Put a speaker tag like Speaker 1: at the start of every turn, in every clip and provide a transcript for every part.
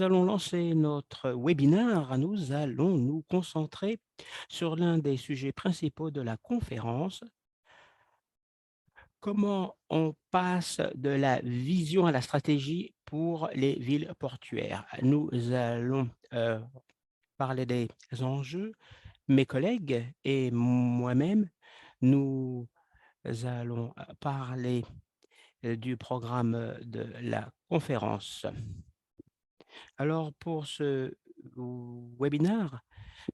Speaker 1: Nous allons lancer notre webinaire. Nous allons nous concentrer sur l'un des sujets principaux de la conférence, comment on passe de la vision à la stratégie pour les villes portuaires. Nous allons parler des enjeux. Mes collègues et moi-même, nous allons parler du programme de la conférence. Alors pour ce webinaire,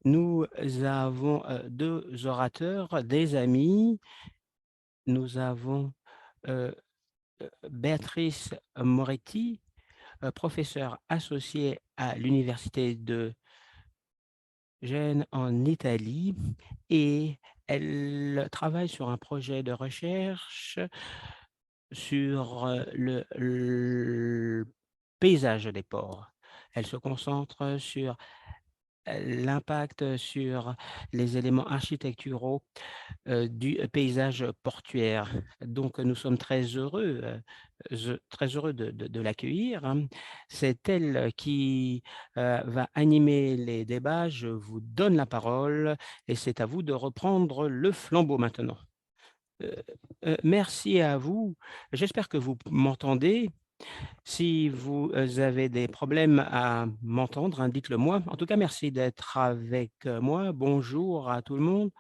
Speaker 1: nous avons, 2 orateurs, des amis. Nous avons, heu Béatrice Moretti, professeure associée à l'université de Gênes en Italie et elle travaille sur un projet de recherche sur, le paysage des ports. Elle se concentre sur, l'impact sur les éléments architecturaux du paysage portuaire. Donc nous sommes très heureux de l'accueillir, hein. C'est elle qui, va animer les débats. Je vous donne la parole et c'est à vous de reprendre le flambeau maintenant. Heu Merci à vous. J'espère que vous m'entendez. Si vous, avez des problèmes à m'entendre, hein, dites-le moi. En tout cas, merci d'être avec, moi. Bonjour à tout le monde.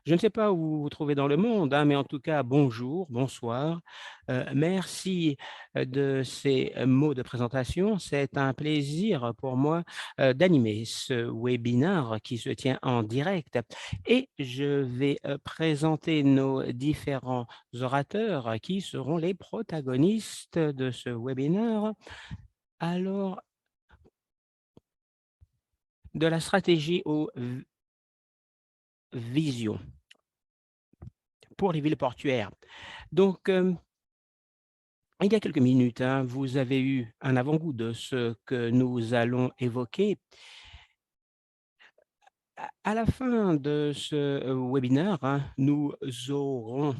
Speaker 1: Je ne sais pas où vous vous trouvez dans le monde, hein, mais en tout cas, bonjour, bonsoir. Merci, de ces, mots de présentation. C'est un plaisir pour moi, d'animer ce webinaire qui se tient en direct et je vais, présenter nos différents orateurs qui seront les protagonistes de ce webinaire. Alors, de la stratégie aux visions pour les villes portuaires. Donc, il y a quelques minutes, hein, vous avez eu un avant-goût de ce que nous allons évoquer. À la fin de ce, webinaire, hein, nous aurons,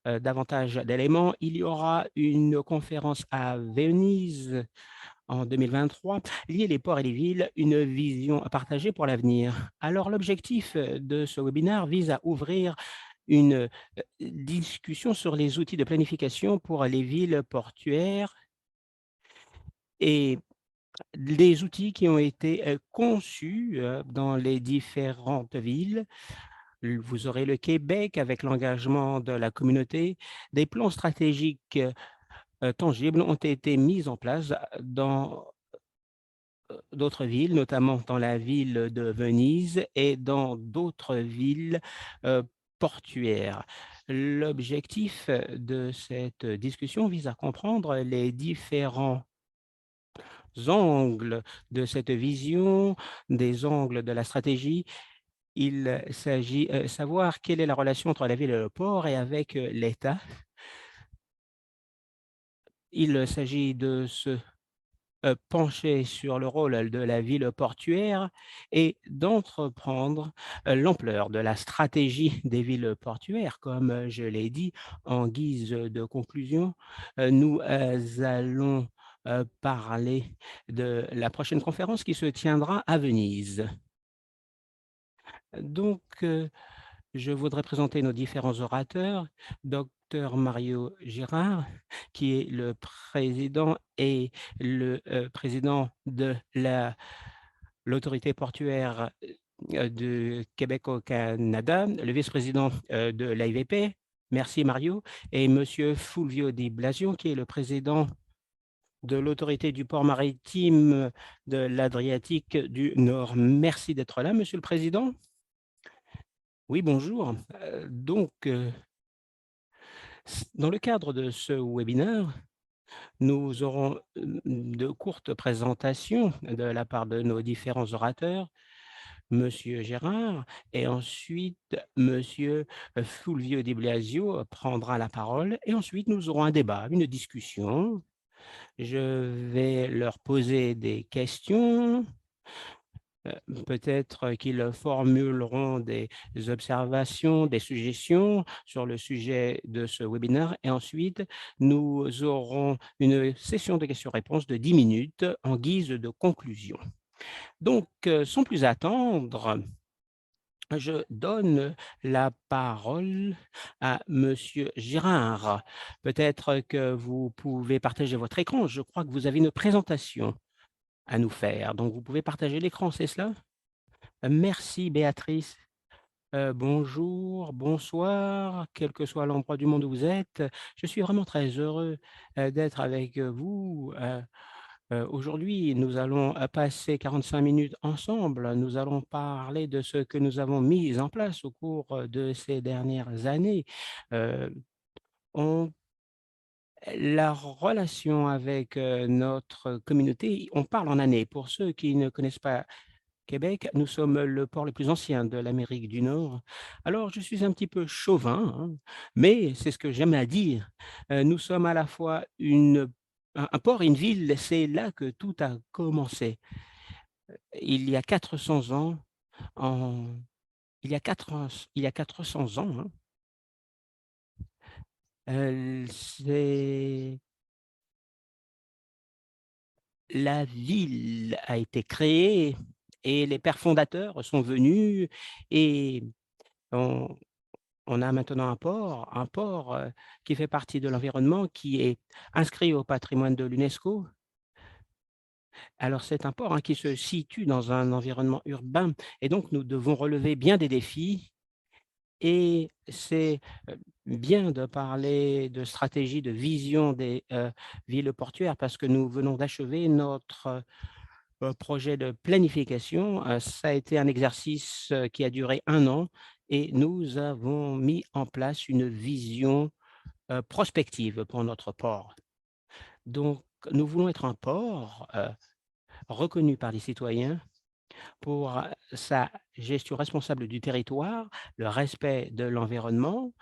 Speaker 1: davantage d'éléments. Il y aura une conférence à Venise en 2023, «Lier les ports et les villes, une vision partagée pour l'avenir». Alors l'objectif, de ce webinaire vise à ouvrir une, discussion sur les outils de planification pour les villes portuaires et les outils qui ont été, conçus, dans les différentes villes. Vous aurez le Québec avec l'engagement de la communauté. Des plans stratégiques, tangibles ont été mis en place dans, d'autres villes, notamment dans la ville de Venise et dans d'autres villes, portuaires. L'objectif, de cette discussion vise à comprendre les différents angles de cette vision, des angles de la stratégie. Il s'agit, savoir quelle est la relation entre la ville et le port et avec, l'État. Il s'agit de se, pencher sur le rôle de la ville portuaire et d'entreprendre, l'ampleur de la stratégie des villes portuaires. Comme, je l'ai dit en guise de conclusion, nous, allons, parler de la prochaine conférence qui se tiendra à Venise. Donc, je voudrais présenter nos différents orateurs. Docteur Mario Girard, qui est le président et le, président de l'autorité portuaire, de Québec au Canada, le vice-président, de l'AIVP. Merci Mario. Et monsieur Fulvio Di Blasio, qui est le président de l'autorité du port maritime de l'Adriatique du Nord. Merci d'être là, monsieur le président. Oui, bonjour. Dans le cadre de ce webinaire, nous aurons, de courtes présentations de la part de nos différents orateurs, monsieur Gérard et ensuite monsieur, Fulvio Di Blasio prendra la parole et ensuite nous aurons un débat, une discussion. Je vais leur poser des questions Peut-être qu'ils formuleront des observations, des suggestions sur le sujet de ce webinaire et ensuite nous aurons une session de questions-réponses de 10 minutes en guise de conclusion. Donc, sans plus attendre, je donne la parole à Monsieur Girard. Peut-être que vous pouvez partager votre écran. Je crois que vous avez une présentation à nous faire. Donc, vous pouvez partager l'écran, c'est cela? Merci Béatrice. Bonjour, bonsoir, quel que soit l'endroit du monde où vous êtes. Je suis vraiment très heureux, d'être avec, vous. Aujourd'hui, nous allons, passer 45 minutes ensemble. Nous allons parler de ce que nous avons mis en place au cours, de ces dernières années. Heu, on La relation avec, notre communauté, on parle en années. Pour ceux qui ne connaissent pas Québec, nous sommes le port le plus ancien de l'Amérique du Nord. Alors, je suis un petit peu chauvin, hein, mais c'est ce que j'aime à dire. Nous sommes à la fois un port et une ville, c'est là que tout a commencé. Il y a 400 ans, en il y a 400 ans, hein, c'est la ville a été créée et les pères fondateurs sont venus et ont on a maintenant un port, qui fait partie de l'environnement, qui est inscrit au patrimoine de l'UNESCO. Alors c'est un port, hein, qui se situe dans un environnement urbain et donc nous devons relever bien des défis et c'est, bien de parler de stratégie, de vision des, villes portuaires parce que nous venons d'achever notre, projet de planification. Ça a été un exercice, qui a duré 1 an et nous avons mis en place une vision prospective pour notre port. Donc, nous voulons être un port, reconnu par les citoyens pour, sa gestion responsable du territoire, le respect de l'environnement,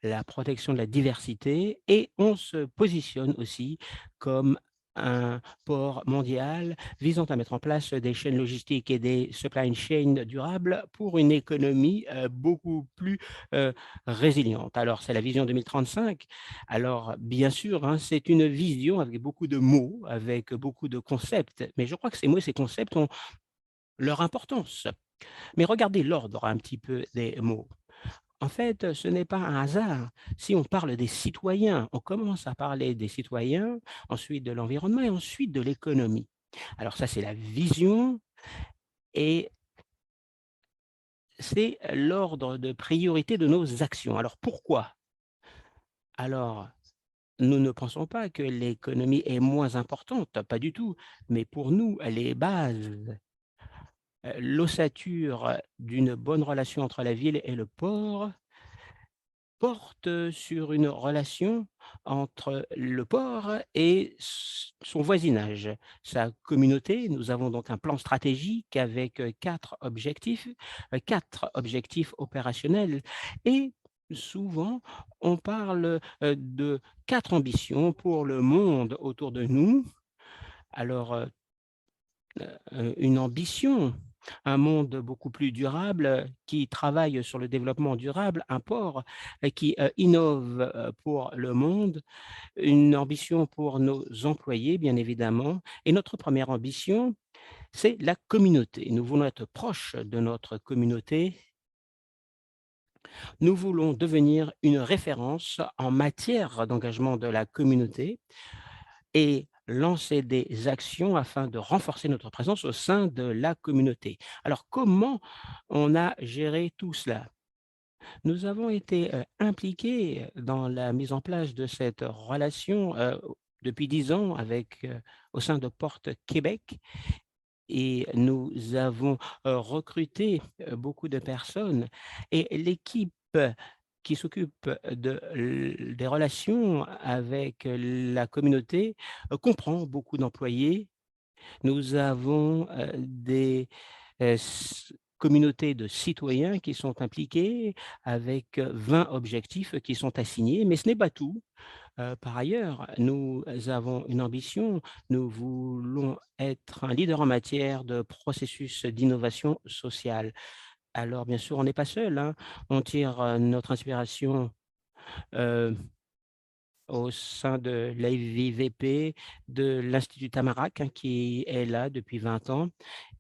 Speaker 1: la protection de la diversité et on se positionne aussi comme un port mondial visant à mettre en place des chaînes logistiques et des supply chains durables pour une économie, beaucoup plus, heu, résiliente. Alors c'est la vision 2035. Alors bien sûr, hein, c'est une vision avec beaucoup de mots, avec beaucoup de concepts, mais je crois que ces mots et ces concepts ont leur importance. Mais regardez l'ordre un petit peu des mots. En fait, ce n'est pas un hasard. Si on parle des citoyens, on commence à parler des citoyens, ensuite de l'environnement et ensuite de l'économie. Alors ça, c'est la vision et c'est l'ordre de priorité de nos actions. Alors pourquoi? Alors, nous ne pensons pas que l'économie est moins importante, pas du tout, mais pour nous, les bases, l'ossature d'une bonne relation entre la ville et le port porte sur une relation entre le port et son voisinage, sa communauté. Nous avons donc un plan stratégique avec 4 objectifs opérationnels et souvent on parle de 4 ambitions pour le monde autour de nous. Alors, une ambition, un monde beaucoup plus durable, qui travaille sur le développement durable, un port, qui, innove, pour le monde, une ambition pour nos employés, bien évidemment et notre première ambition, c'est la communauté. Nous voulons être proches de notre communauté. Nous voulons devenir une référence en matière d'engagement de la communauté et lancer des actions afin de renforcer notre présence au sein de la communauté. Alors comment on a géré tout cela? Nous avons été, impliqués dans la mise en place de cette relation, depuis 10 ans avec, au sein de Porte Québec et nous avons, recruté, beaucoup de personnes et l'équipe qui s'occupe des relations avec la communauté, comprend beaucoup d'employés. Nous avons, des, communautés de citoyens qui sont impliqués avec, 20 objectifs qui sont assignés, mais ce n'est pas tout. Par ailleurs, nous avons une ambition, nous voulons être un leader en matière de processus d'innovation sociale. Alors bien sûr, on n'est pas seul, hein, on tire, notre inspiration, heu, au sein de l'AIVP, de l'Institut Tamarack, hein, qui est là depuis 20 ans.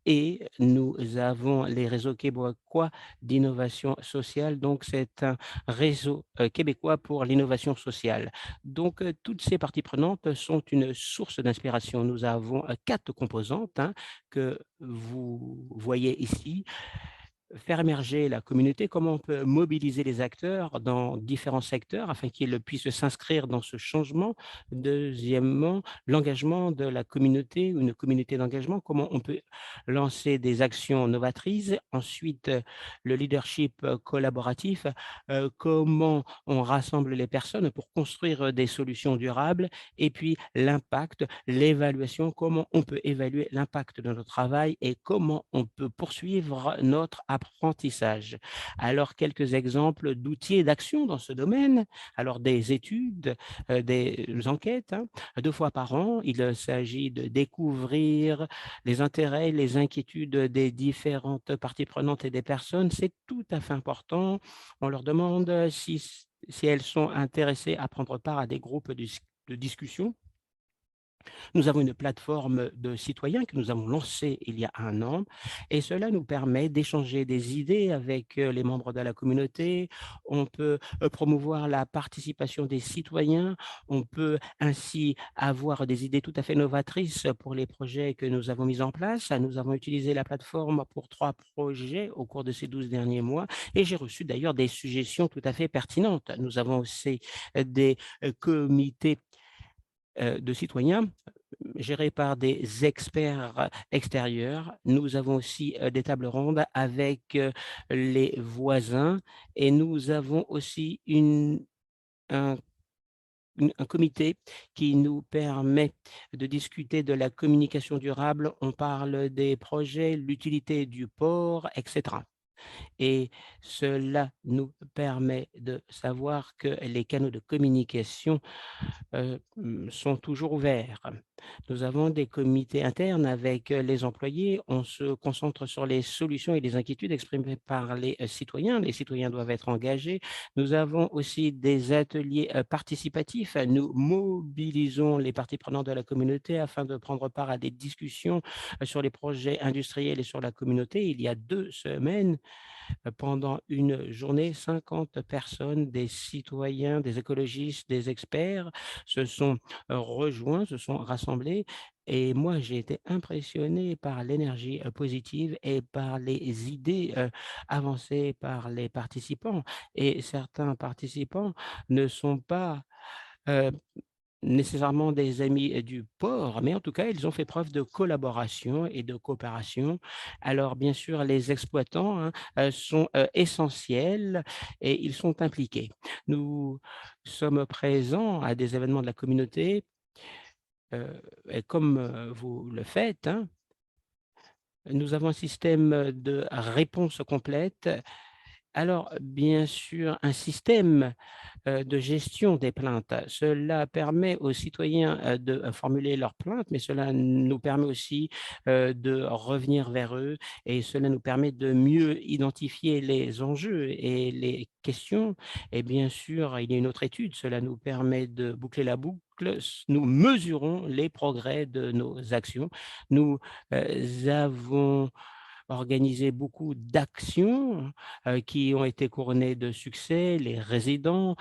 Speaker 1: Et nous avons les réseaux québécois d'innovation sociale, donc c'est un réseau, québécois pour l'innovation sociale. Donc, toutes ces parties prenantes sont une source d'inspiration. Nous avons, 4 composantes, hein, que vous voyez ici. Faire émerger la communauté, comment on peut mobiliser les acteurs dans différents secteurs afin qu'ils puissent s'inscrire dans ce changement. Deuxièmement, l'engagement de la communauté ou une communauté d'engagement, comment on peut lancer des actions novatrices. Ensuite, le leadership, collaboratif, comment on rassemble les personnes pour construire, des solutions durables. Et puis l'impact, l'évaluation, comment on peut évaluer l'impact de notre travail et comment on peut poursuivre notre apprentissage. Alors, quelques exemples d'outils et d'actions dans ce domaine. Alors, des études, des enquêtes, hein, 2 fois par an. Il s'agit de découvrir les intérêts, les inquiétudes des différentes parties prenantes et des personnes. C'est tout à fait important. On leur demande si elles sont intéressées à prendre part à des groupes de discussion. Nous avons une plateforme de citoyens que nous avons lancée il y a 1 an et cela nous permet d'échanger des idées avec, les membres de la communauté. On peut, promouvoir la participation des citoyens. On peut ainsi avoir des idées tout à fait novatrices pour les projets que nous avons mis en place. Nous avons utilisé la plateforme pour 3 projets au cours de ces 12 derniers mois et j'ai reçu d'ailleurs des suggestions tout à fait pertinentes. Nous avons aussi, des, comités, de citoyens gérés par des experts extérieurs. Nous avons aussi, des tables rondes avec, les voisins et nous avons aussi un un comité qui nous permet de discuter de la communication durable. On parle des projets, l'utilité du port, et cetera. Et cela nous permet de savoir que les canaux de communication sont toujours ouverts. Nous avons des comités internes avec, les employés. On se concentre sur les solutions et les inquiétudes exprimées par les, citoyens. Les citoyens doivent être engagés. Nous avons aussi des ateliers, participatifs. Nous mobilisons les parties prenantes de la communauté afin de prendre part à des discussions, sur les projets industriels et sur la communauté. Il y a 2 semaines, pendant une journée, 50 personnes, des citoyens, des écologistes, des experts se sont rejoints, se sont rassemblés et moi j'ai été impressionné par l'énergie positive et par les idées avancées par les participants. Et certains participants ne sont pas euh, nécessairement des amis du port, mais en tout cas, ils ont fait preuve de collaboration et de coopération. Alors bien sûr, les exploitants, hein, sont, essentiels et ils sont impliqués. Nous sommes présents à des événements de la communauté, et comme, vous le faites, hein, nous avons un système de réponse complète. Alors bien sûr, un système de gestion des plaintes. Cela permet aux citoyens, de formuler leurs plaintes, mais cela nous permet aussi, de revenir vers eux et cela nous permet de mieux identifier les enjeux et les questions et bien sûr, il y a une autre étude, cela nous permet de boucler la boucle. Nous mesurons les progrès de nos actions. Nous, avons organisé beaucoup d'actions, qui ont été couronnées de succès. Les résidents,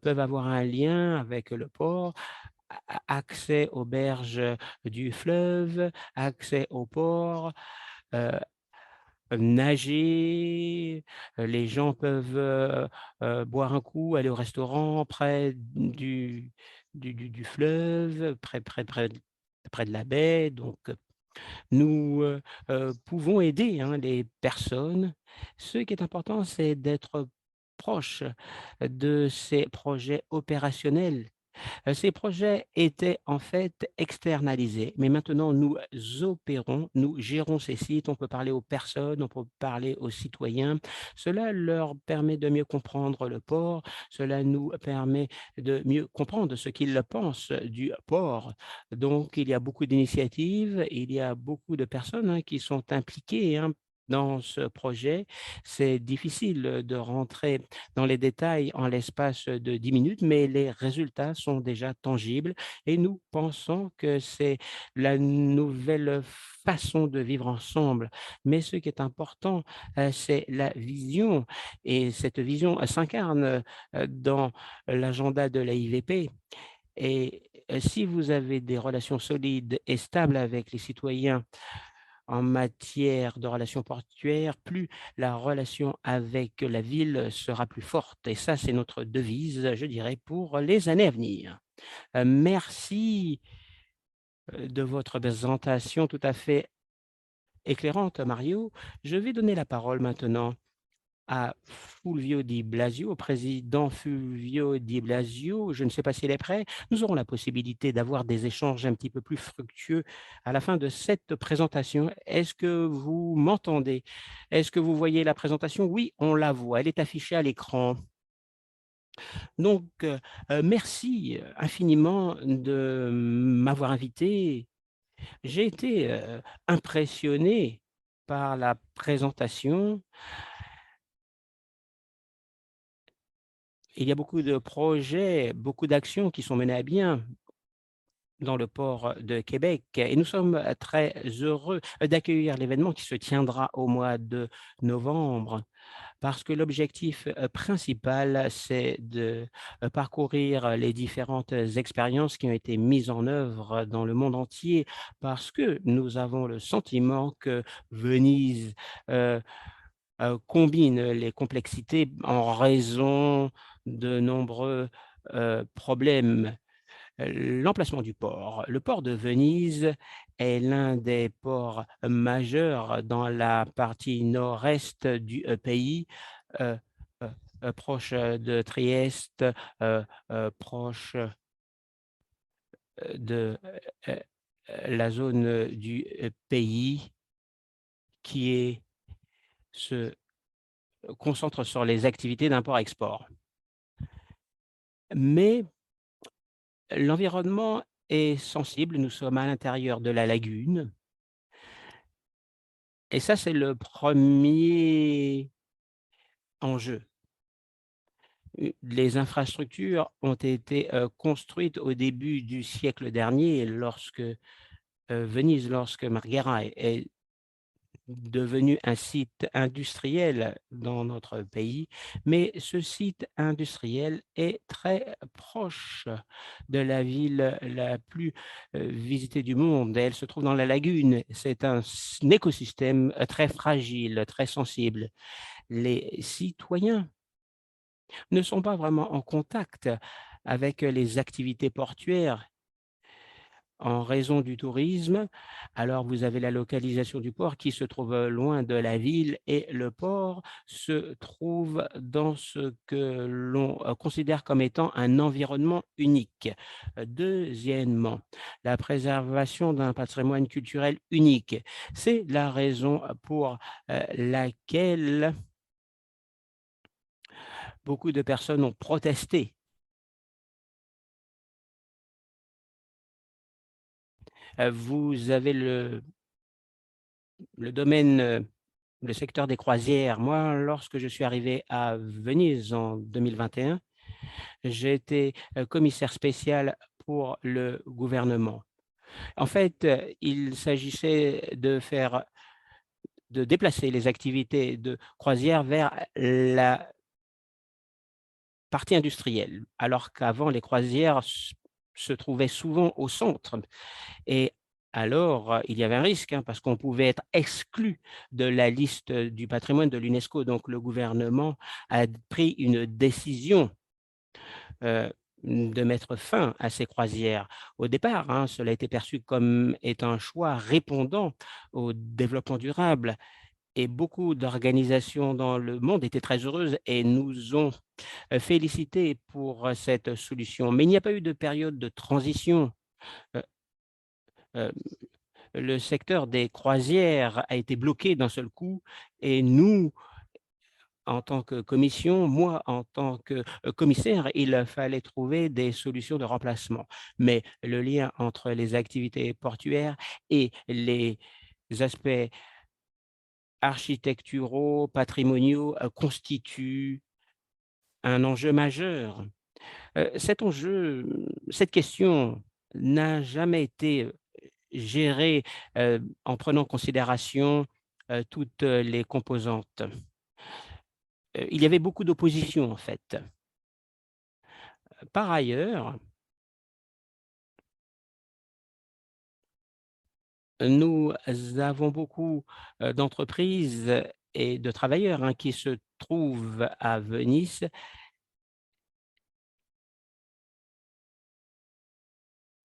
Speaker 1: peuvent avoir un lien avec le port, accès aux berges du fleuve, accès au port, heu, nager, les gens peuvent, boire un coup, aller au restaurant près du fleuve, près de la baie, donc nous, pouvons aider, hein, les personnes. Ce qui est important, c'est d'être proche de ces projets opérationnels. Ces projets étaient en fait externalisés, mais maintenant nous opérons, nous gérons ces sites, on peut parler aux personnes, on peut parler aux citoyens. Cela leur permet de mieux comprendre le port, cela nous permet de mieux comprendre ce qu'ils pensent du port. Donc il y a beaucoup d'initiatives, il y a beaucoup de personnes, hein, qui sont impliquées, hein, dans ce projet. C'est difficile de rentrer dans les détails en l'espace de 10 minutes, mais les résultats sont déjà tangibles et nous pensons que c'est la nouvelle façon de vivre ensemble. Mais ce qui est important, c'est la vision et cette vision s'incarne dans l'agenda de la IVP. Et si vous avez des relations solides et stables avec les citoyens en matière de relations portuaires, plus la relation avec la ville sera plus forte et ça, c'est notre devise, je dirais, pour les années à venir. Merci, de votre présentation tout à fait éclairante, Mario. Je vais donner la parole maintenant à Fulvio Di Blasio, au président Fulvio Di Blasio. Je ne sais pas s'il est prêt. Nous aurons la possibilité d'avoir des échanges un petit peu plus fructueux à la fin de cette présentation. Est-ce que vous m'entendez? Est-ce que vous voyez la présentation? Oui, on la voit. Elle est affichée à l'écran. Donc, merci infiniment de m'avoir invité. J'ai été impressionné par la présentation. Il y a beaucoup de projets, beaucoup d'actions qui sont menées à bien dans le port de Québec et nous sommes très heureux d'accueillir l'événement qui se tiendra au mois de novembre parce que l'objectif principal, c'est de parcourir les différentes expériences qui ont été mises en œuvre dans le monde entier parce que nous avons le sentiment que Venise combine les complexités en raison de nombreux problèmes. L'emplacement du port. Le port de Venise est l'un des ports majeurs dans la partie nord-est du pays, heu proche de Trieste, proche de la zone du pays qui se concentre sur les activités d'import-export. Mais l'environnement est sensible, nous sommes à l'intérieur de la lagune et ça, c'est le premier enjeu. Les infrastructures ont été, construites au début du siècle dernier lorsque, Venise, lorsque Marghera est devenu un site industriel dans notre pays, mais ce site industriel est très proche de la ville la plus, visitée du monde. Elle se trouve dans la lagune. C'est un écosystème, très fragile, très sensible. Les citoyens ne sont pas vraiment en contact avec les activités portuaires en raison du tourisme. Alors vous avez la localisation du port qui se trouve loin de la ville et le port se trouve dans ce que l'on considère comme étant un environnement unique. Deuxièmement, la préservation d'un patrimoine culturel unique. C'est la raison pour laquelle beaucoup de personnes ont protesté. Vous avez le domaine, le secteur des croisières. Moi, lorsque je suis arrivé à Venise en 2021, j'ai été, commissaire spécial pour le gouvernement. En fait, il s'agissait de déplacer les activités de croisière vers la partie industrielle, alors qu'avant les croisières se trouvaient souvent au centre. Et alors, il y avait un risque, hein, parce qu'on pouvait être exclu de la liste du patrimoine de l'UNESCO. Donc le gouvernement a pris une décision, heu, de mettre fin à ces croisières. Au départ, hein, cela a été perçu comme étant un choix répondant au développement durable et beaucoup d'organisations dans le monde étaient très heureuses et nous ont félicité pour cette solution. Mais il n'y a pas eu de période de transition. Heu heu, le secteur des croisières a été bloqué d'un seul coup et nous, en tant que commission, moi en tant que, commissaire, il fallait trouver des solutions de remplacement. Mais le lien entre les activités portuaires et les aspects architecturaux, patrimoniaux, constitue un enjeu majeur. Cette question n'a jamais été, gérée, en prenant en considération, toutes les composantes. Il y avait beaucoup d'opposition en fait. Par ailleurs, nous avons beaucoup, d'entreprises et de travailleurs, hein, qui se trouvent à Venise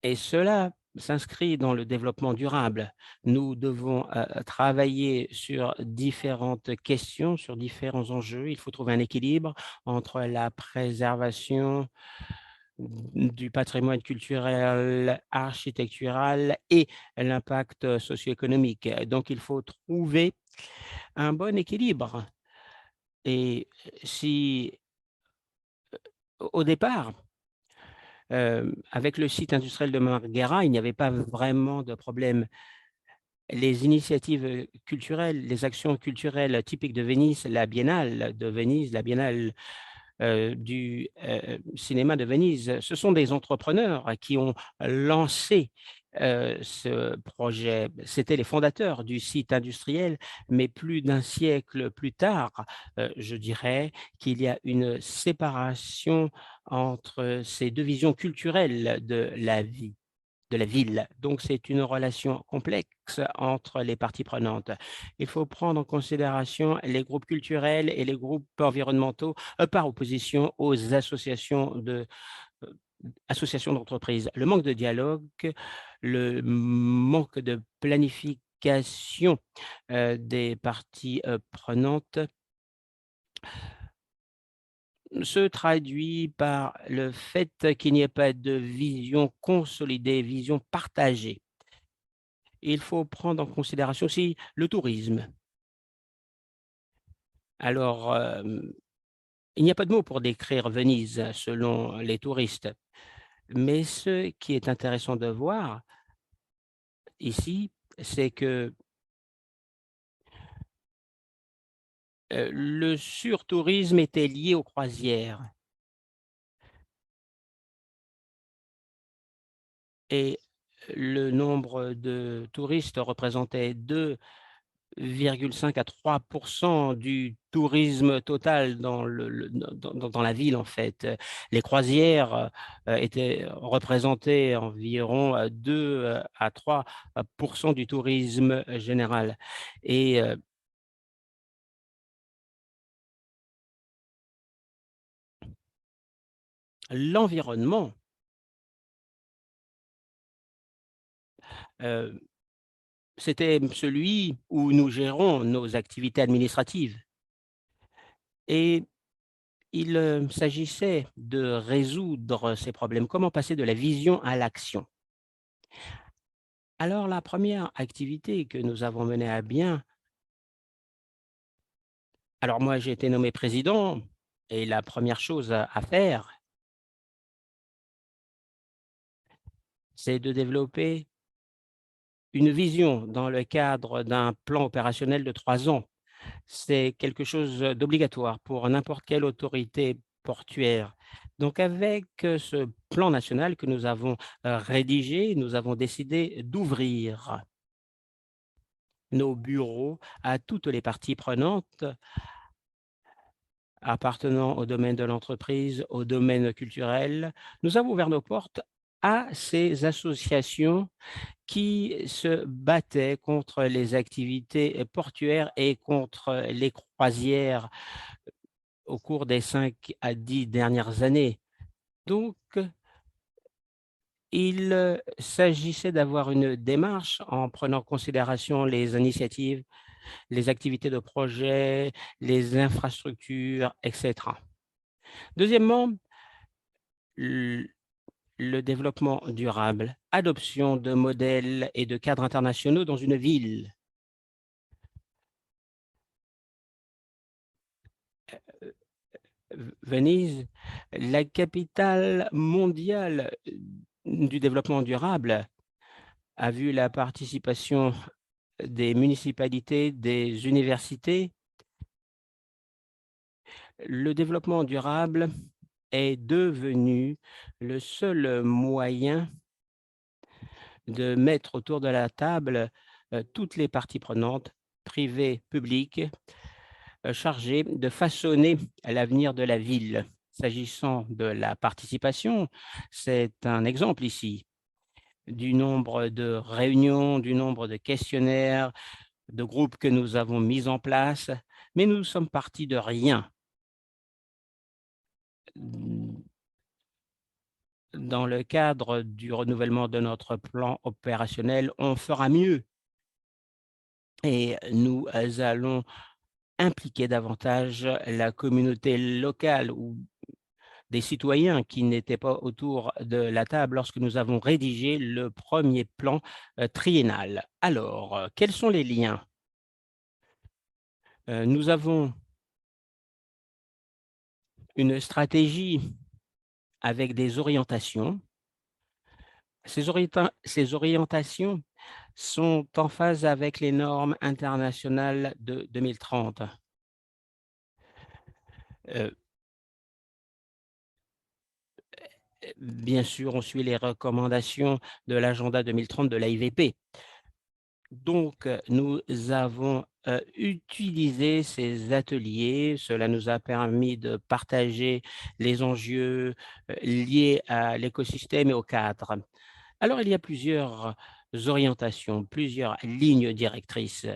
Speaker 1: et cela s'inscrit dans le développement durable. Nous devons, travailler sur différentes questions, sur différents enjeux. Il faut trouver un équilibre entre la préservation du patrimoine culturel, architectural et l'impact socio-économique. Donc il faut trouver un bon équilibre et si au départ, avec le site industriel de Marghera, il n'y avait pas vraiment de problème. Les initiatives, culturelles, les actions culturelles typiques de Venise, la Biennale de Venise, la Biennale, du, cinéma de Venise, ce sont des entrepreneurs qui ont lancé, ce projet. C'étaient les fondateurs du site industriel, mais plus d'un siècle plus tard, je dirais qu'il y a une séparation entre ces 2 visions culturelles de la ville. Donc c'est une relation complexe entre les parties prenantes. Il faut prendre en considération les groupes culturels et les groupes environnementaux, par opposition aux heu, associations d'entreprises. Le manque de dialogue, le manque de planification, des parties, prenantes se traduit par le fait qu'il n'y ait pas de vision consolidée, vision partagée. Il faut prendre en considération aussi le tourisme. Alors, il n'y a pas de mots pour décrire Venise selon les touristes, mais ce qui est intéressant de voir ici, c'est que, le surtourisme était lié aux croisières et le nombre de touristes représentait 2,5 à 3 du tourisme total dans dans la ville, en fait. Les croisières, étaient représentaient environ, 2, à 3 du tourisme, général et l'environnement, heu, c'était celui où nous gérons nos activités administratives et il, s'agissait de résoudre ces problèmes. Comment passer de la vision à l'action? Alors la première activité que nous avons menée à bien, alors moi j'ai été nommé président et la première chose à faire, c'est de développer une vision dans le cadre d'un plan opérationnel de 3 ans. C'est quelque chose d'obligatoire pour n'importe quelle autorité portuaire. Donc avec, ce plan national que nous avons, rédigé, nous avons décidé d'ouvrir nos bureaux à toutes les parties prenantes appartenant au domaine de l'entreprise, au domaine culturel. Nous avons ouvert nos portes à ces associations qui se battaient contre les activités portuaires et contre les croisières au cours des 5 à 10 dernières années. Donc, il, s'agissait d'avoir une démarche en prenant en considération les initiatives les activités de projet, les infrastructures, etc. Deuxièmement, le développement durable, adoption de modèles et de cadres internationaux dans une ville. Venise, la capitale mondiale du développement durable, a vu la participation des municipalités, des universités. Le développement durable est devenu le seul moyen de mettre autour de la table toutes les parties prenantes, privées, publiques, chargées de façonner l'avenir de la ville. S'agissant de la participation, c'est un exemple ici du nombre de réunions, du nombre de questionnaires, de groupes que nous avons mis en place, mais nous sommes partis de rien. Dans le cadre du renouvellement de notre plan opérationnel, on fera mieux et nous allons impliquer davantage la communauté locale ou des citoyens qui n'étaient pas autour de la table lorsque nous avons rédigé le premier plan triennal. Alors, quels sont les liens? Nous avons une stratégie avec des orientations. Ces orientations sont en phase avec les normes internationales de 2030. Heu, Bien sûr, on suit les recommandations de l'agenda 2030 de l'AIVP. Donc, nous avons utilisé ces ateliers. Cela nous a permis de partager les enjeux liés à l'écosystème et au cadre. Alors, il y a plusieurs orientations, plusieurs lignes directrices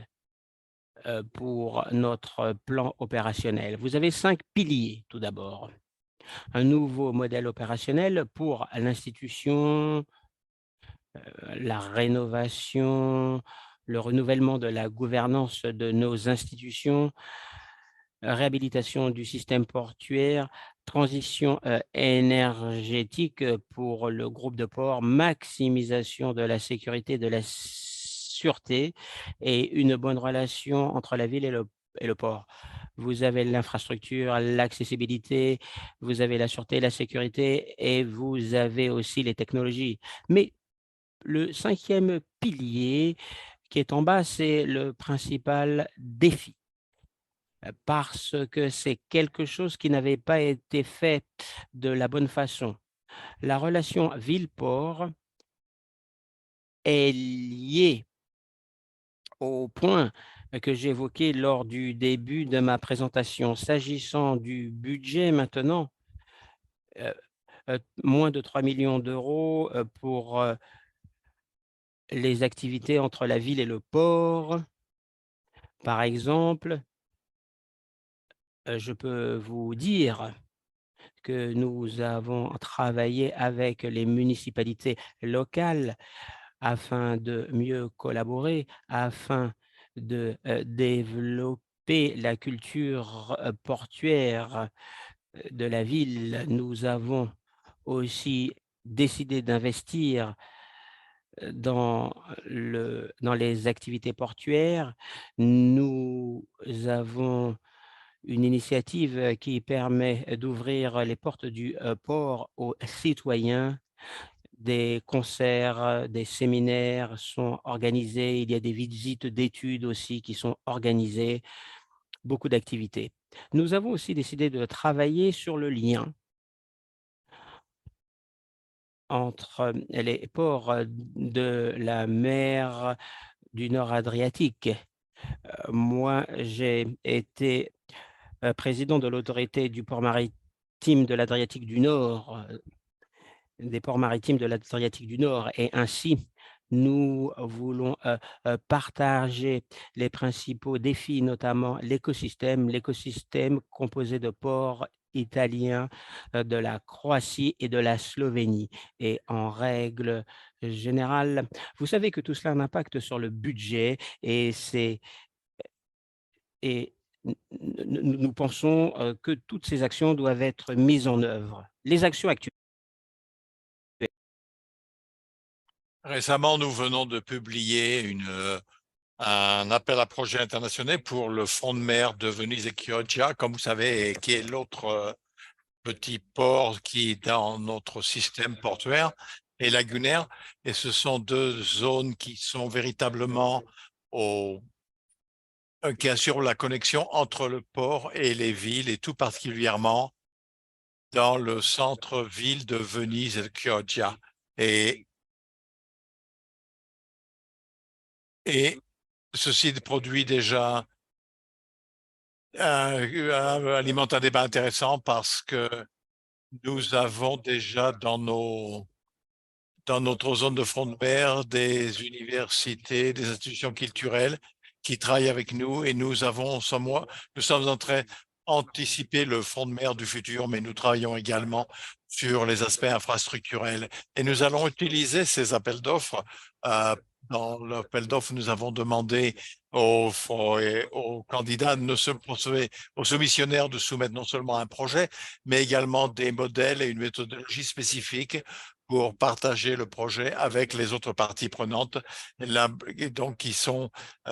Speaker 1: pour notre plan opérationnel. Vous avez 5 piliers, tout d'abord. Un nouveau modèle opérationnel pour l'institution, la rénovation, le renouvellement de la gouvernance de nos institutions, réhabilitation du système portuaire, transition énergétique pour le groupe de ports, maximisation de la sécurité, de la sûreté et une bonne relation entre la ville et le port. Vous avez l'infrastructure, l'accessibilité, vous avez la sûreté, la sécurité et vous avez aussi les technologies. Mais le cinquième pilier qui est en bas, c'est le principal défi parce que c'est quelque chose qui n'avait pas été fait de la bonne façon. La relation ville-port est liée au point que j'ai évoqué lors du début de ma présentation. S'agissant du budget maintenant, moins de 3 millions d'euros pour les activités entre la ville et le port. Par exemple, je peux vous dire que nous avons travaillé avec les municipalités locales afin de mieux collaborer, afin de développer la culture portuaire de la ville. Nous avons aussi décidé d'investir dans les activités portuaires. Nous avons une initiative qui permet d'ouvrir les portes du port aux citoyens. Des concerts, des séminaires sont organisés, il y a des visites d'études aussi qui sont organisées, beaucoup d'activités. Nous avons aussi décidé de travailler sur le lien entre les ports de la mer du Nord Adriatique. Moi, j'ai été président de l'autorité du port maritime de l'Adriatique du Nord, des ports maritimes de l'Adriatique du Nord et ainsi nous voulons partager les principaux défis, notamment l'écosystème composé de ports italiens, de la Croatie et de la Slovénie. Et en règle générale, vous savez que tout cela a un impact sur le budget et c'est et nous pensons que toutes ces actions doivent être mises en œuvre. Les actions actuelles.
Speaker 2: Récemment, nous venons de publier un appel à projet international pour le front de mer de Venise et Chioggia, comme vous savez, et qui est l'autre petit port qui est dans notre système portuaire et lagunaire. Et ce sont deux zones qui sont véritablement qui assurent la connexion entre le port et les villes, et tout particulièrement dans le centre-ville de Venise et de Chioggia. Et ceci produit déjà alimente un débat intéressant parce que nous avons déjà dans notre zone de front de mer des universités, des institutions culturelles qui travaillent avec nous, et nous sommes en train d'anticiper le front de mer du futur, mais nous travaillons également sur les aspects infrastructurels, et nous allons utiliser ces appels d'offres. Dans l'appel d'offres, nous avons demandé aux candidats, aux soumissionnaires de soumettre non seulement un projet, mais également des modèles et une méthodologie spécifique pour partager le projet avec les autres parties prenantes, donc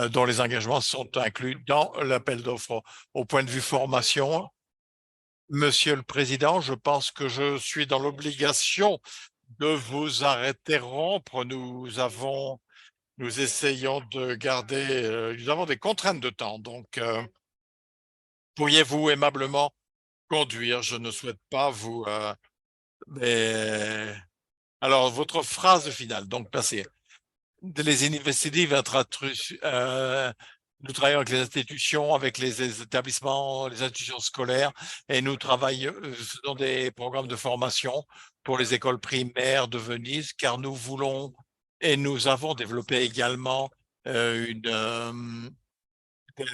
Speaker 2: dont les engagements sont inclus dans l'appel d'offres. Au point de vue formation, Monsieur le Président, je pense que je suis dans l'obligation de vous interrompre. Nous essayons de garder, nous avons des contraintes de temps, donc pourriez-vous aimablement conduire? Je ne souhaite pas vous... mais... Alors, votre phrase finale, donc passez. Les initiatives nous travaillons avec les institutions, avec les établissements, les institutions scolaires, et nous travaillons dans des programmes de formation pour les écoles primaires de Venise, car nous voulons et nous avons développé également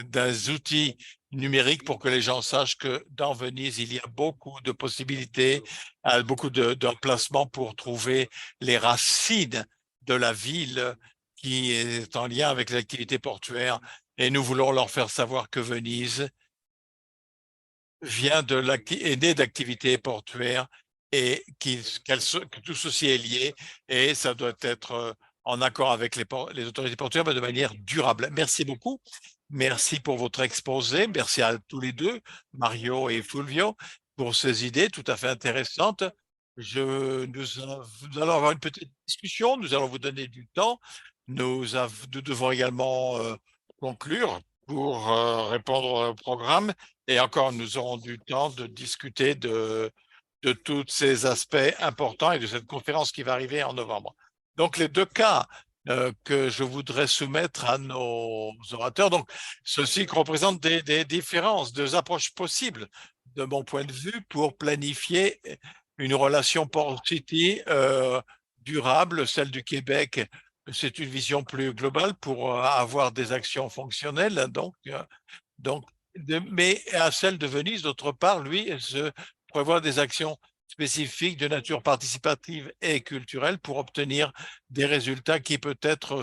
Speaker 2: des outils numériques pour que les gens sachent que dans Venise, il y a beaucoup de possibilités, beaucoup d'emplacements pour trouver les racines de la ville qui est en lien avec les activités portuaires. Et nous voulons leur faire savoir que Venise est née d'activités portuaires, et que tout ceci est lié, et ça doit être en accord avec les autorités portuaires, mais de manière durable. Merci beaucoup. Merci pour votre exposé. Merci à tous les deux, Mario et Fulvio, pour ces idées tout à fait intéressantes. Nous allons avoir une petite discussion. Nous allons vous donner du temps. Nous devons également conclure pour répondre au programme. Et encore, nous aurons du temps de discuter de tous ces aspects importants et de cette conférence qui va arriver en novembre. Donc, les deux cas que je voudrais soumettre à nos orateurs, donc, ceci représente des différences, des approches possibles, de mon point de vue, pour planifier une relation Port-City durable, celle du Québec. C'est une vision plus globale pour avoir des actions fonctionnelles, donc, mais à celle de Venise, d'autre part, lui, se prévoit des actions spécifiques de nature participative et culturelle pour obtenir des résultats qui peut-être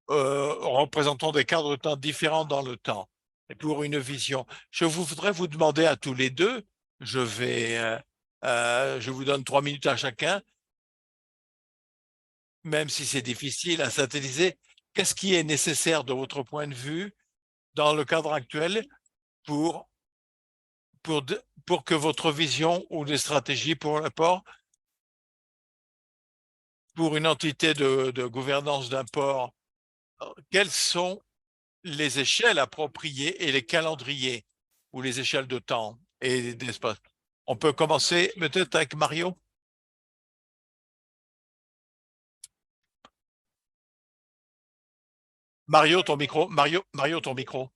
Speaker 2: représentant des cadres de temps différents dans le temps. Et pour une vision, je voudrais vous demander à tous les deux, je vous donne 3 minutes à chacun, même si c'est difficile à synthétiser, qu'est-ce qui est nécessaire de votre point de vue dans le cadre actuel pour, pour que votre vision ou des stratégies pour le port, pour une entité de gouvernance d'un port, quelles sont les échelles appropriées et les calendriers ou les échelles de temps et d'espace? On peut commencer peut-être avec Mario. Mario, ton micro. Mario, ton micro.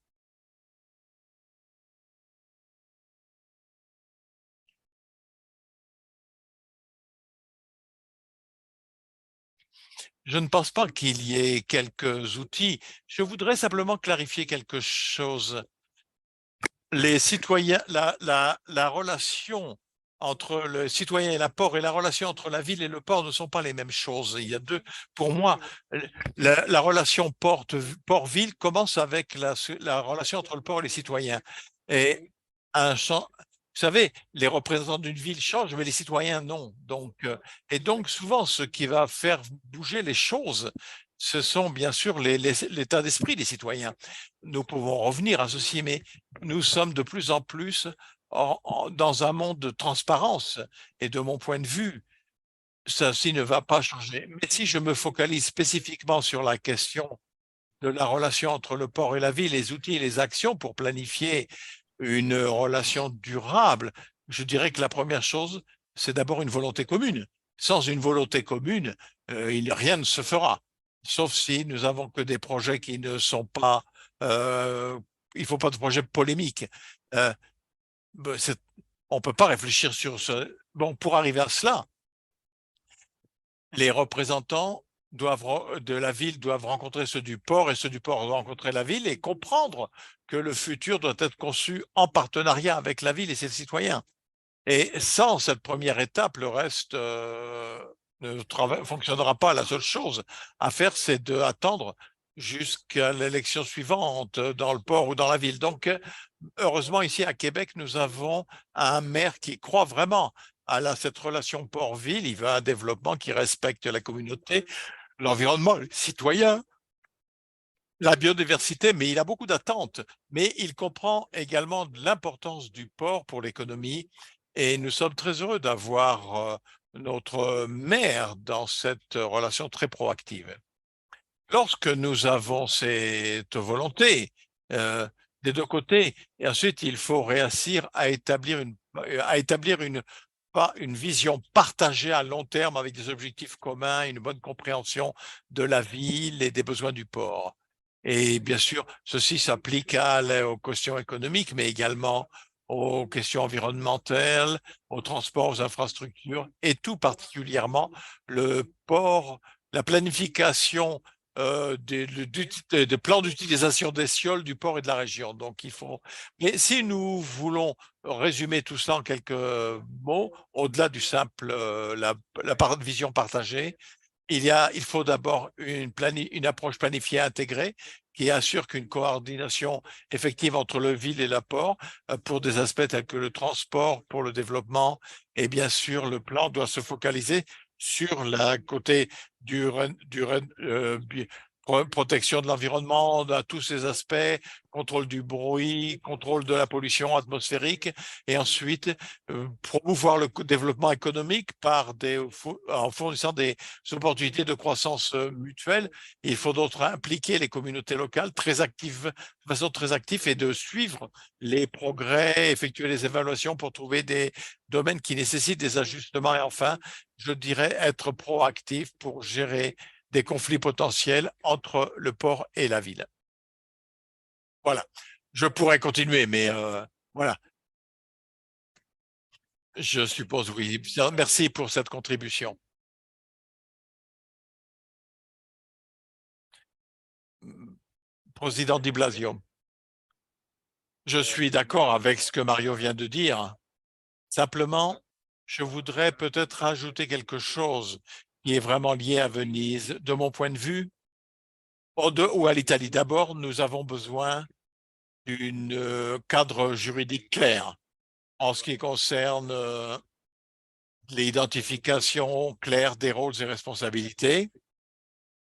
Speaker 2: Je ne pense pas qu'il y ait quelques outils. Je voudrais simplement clarifier quelque chose. Les citoyens, la relation entre le citoyen et la port et la relation entre la ville et le port ne sont pas les mêmes choses. Il y a pour moi, la relation port-ville commence avec la relation entre le port et les citoyens. Et vous savez, les représentants d'une ville changent, mais les citoyens non. Et donc souvent, ce qui va faire bouger les choses, ce sont bien sûr l'état d'esprit des citoyens. Nous pouvons revenir à ceci, mais nous sommes de plus en plus dans un monde de transparence. Et de mon point de vue, ceci ne va pas changer. Mais si je me focalise spécifiquement sur la question de la relation entre le port et la ville, les outils et les actions pour planifier une relation durable, je dirais que la première chose, c'est d'abord une volonté commune. Sans une volonté commune, rien ne se fera, sauf si nous avons que des projets qui ne sont pas... il ne faut pas de projets polémiques. Euh, on ne peut pas réfléchir sur ce... Bon, pour arriver à cela, les représentants de la ville doivent rencontrer ceux du port et ceux du port doivent rencontrer la ville et comprendre que le futur doit être conçu en partenariat avec la ville et ses citoyens. Et sans cette première étape, le reste ne fonctionnera pas. La seule chose à faire, c'est d'attendre jusqu'à l'élection suivante dans le port ou dans la ville. Donc, heureusement, ici à Québec, nous avons un maire qui croit vraiment à cette relation port-ville. Il veut un développement qui respecte la communauté, l'environnement, les citoyens, la biodiversité, mais il a beaucoup d'attentes. Mais il comprend également l'importance du port pour l'économie et nous sommes très heureux d'avoir notre maire dans cette relation très proactive. Lorsque nous avons cette volonté euh, des deux côtés, et ensuite il faut réussir à établir une vision partagée à long terme avec des objectifs communs, une bonne compréhension de la ville et des besoins du port. Et bien sûr, ceci s'applique aux questions économiques, mais également aux questions environnementales, aux transports, aux infrastructures, et tout particulièrement le port, la planification des plans d'utilisation des sioles du port et de la région. Donc, Mais si nous voulons résumer tout ça en quelques mots, au-delà du simple, vision partagée, il faut d'abord une approche planifiée intégrée qui assure qu'une coordination effective entre le ville et le port pour des aspects tels que le transport, pour le développement, et bien sûr, le plan doit se focaliser sur la côté protection de l'environnement, à tous ces aspects, contrôle du bruit, contrôle de la pollution atmosphérique, et ensuite promouvoir le développement économique en fournissant des opportunités de croissance mutuelle. Il faut donc impliquer les communautés locales de façon très active et de suivre les progrès, effectuer les évaluations pour trouver des domaines qui nécessitent des ajustements et enfin, je dirais être proactif pour gérer des conflits potentiels entre le port et la ville. Voilà. Je pourrais continuer, mais voilà. Je suppose, oui. Bien, merci pour cette contribution. Président Di Blasio. Je suis d'accord avec ce que Mario vient de dire. Simplement, je voudrais peut-être ajouter quelque chose qui est vraiment lié à Venise. De mon point de vue, ou à l'Italie d'abord, nous avons besoin d'un cadre juridique clair en ce qui concerne l'identification claire des rôles et responsabilités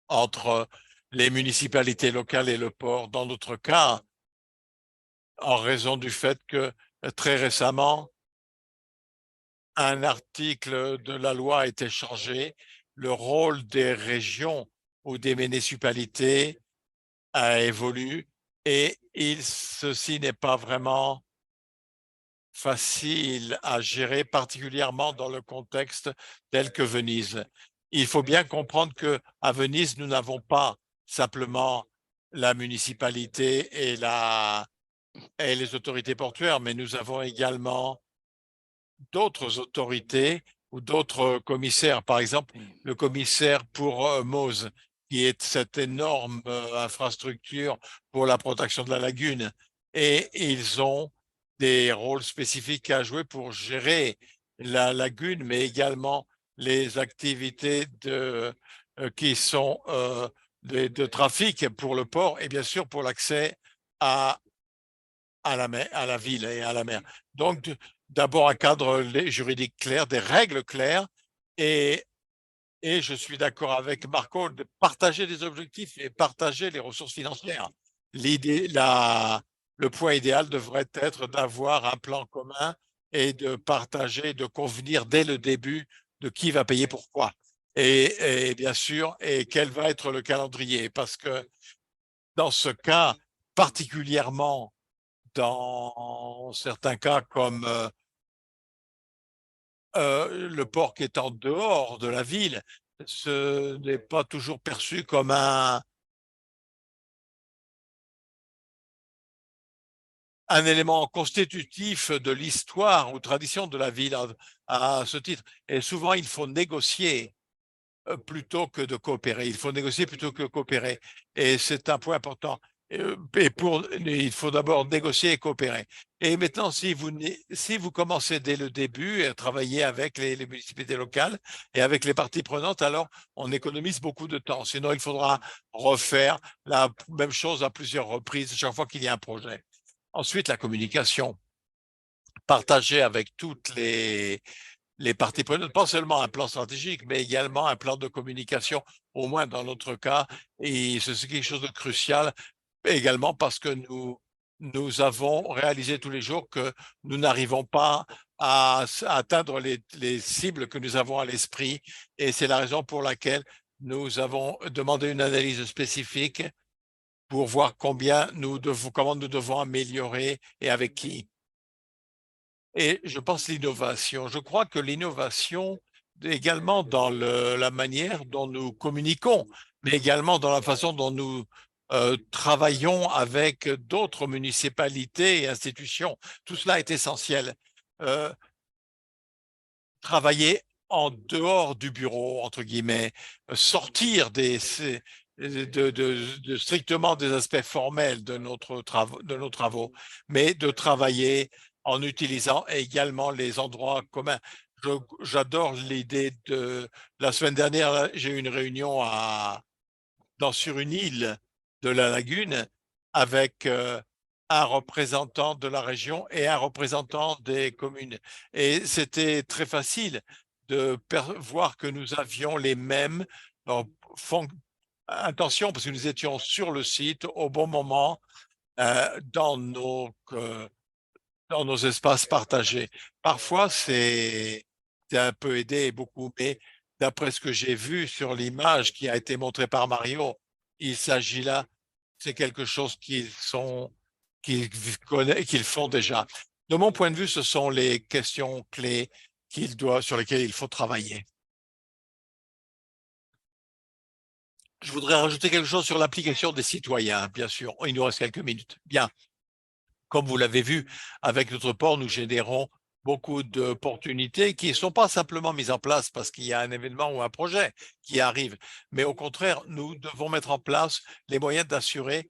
Speaker 2: entre les municipalités locales et le port. Dans notre cas, en raison du fait que très récemment, un article de la loi a été changé, le rôle des régions ou des municipalités a évolué et ceci n'est pas vraiment facile à gérer, particulièrement dans le contexte tel que Venise. Il faut bien comprendre que à Venise, nous n'avons pas simplement la municipalité et les autorités portuaires, mais nous avons également d'autres autorités ou d'autres commissaires. Par exemple, le commissaire pour Meuse, qui est cette énorme infrastructure pour la protection de la lagune. Et ils ont des rôles spécifiques à jouer pour gérer la lagune, mais également les activités qui sont de trafic pour le port et bien sûr pour l'accès à, à la mer, à la ville et à la mer. Donc, d'abord un cadre juridique clair, des règles claires et et je suis d'accord avec Marco de partager des objectifs et partager les ressources financières. L'idée, le point idéal devrait être d'avoir un plan commun et de partager, de convenir dès le début de qui va payer pourquoi. Et bien sûr, et quel va être le calendrier. Parce que dans ce cas, particulièrement dans certains cas comme le port qui est en dehors de la ville, ce n'est pas toujours perçu comme un élément constitutif de l'histoire ou tradition de la ville à ce titre. Et souvent, il faut négocier plutôt que de coopérer. Il faut négocier plutôt que coopérer. Et c'est un point important. Il faut d'abord négocier et coopérer. Et maintenant, si vous commencez dès le début à travailler avec les municipalités locales et avec les parties prenantes, alors on économise beaucoup de temps. Sinon, il faudra refaire la même chose à plusieurs reprises chaque fois qu'il y a un projet. Ensuite, la communication partagée avec toutes les parties prenantes, pas seulement un plan stratégique, mais également un plan de communication, au moins dans notre cas, et c'est quelque chose de crucial également parce que nous avons réalisé tous les jours que nous n'arrivons pas à atteindre les cibles que nous avons à l'esprit, et c'est la raison pour laquelle nous avons demandé une analyse spécifique pour voir comment nous devons améliorer et avec qui. Et je pense l'innovation. Je crois que l'innovation, également dans la manière dont nous communiquons, mais également dans la façon dont nous travaillons avec d'autres municipalités et institutions, tout cela est essentiel. Euh, Travailler en dehors du bureau, entre guillemets, sortir de strictement des aspects formels de nos travaux, mais de travailler en utilisant également les endroits communs. J'adore l'idée la semaine dernière, j'ai eu une réunion sur une île de la lagune avec un représentant de la région et un représentant des communes. Et c'était très facile de voir que nous avions les mêmes euh, intentions parce que nous étions sur le site au bon moment euh, dans nos, euh, dans nos espaces partagés. Parfois, c'est un peu aidé et beaucoup, mais d'après ce que j'ai vu sur l'image qui a été montrée par Mario, il s'agit là, c'est quelque chose qu'ils font déjà. De mon point de vue, ce sont les questions clés sur lesquelles il faut travailler. Je voudrais rajouter quelque chose sur l'application des citoyens, bien sûr. Il nous reste quelques minutes. Bien. Comme vous l'avez vu, avec notre port, nous générons beaucoup d'opportunités qui ne sont pas simplement mises en place parce qu'il y a un événement ou un projet qui arrive, mais au contraire, nous devons mettre en place les moyens d'assurer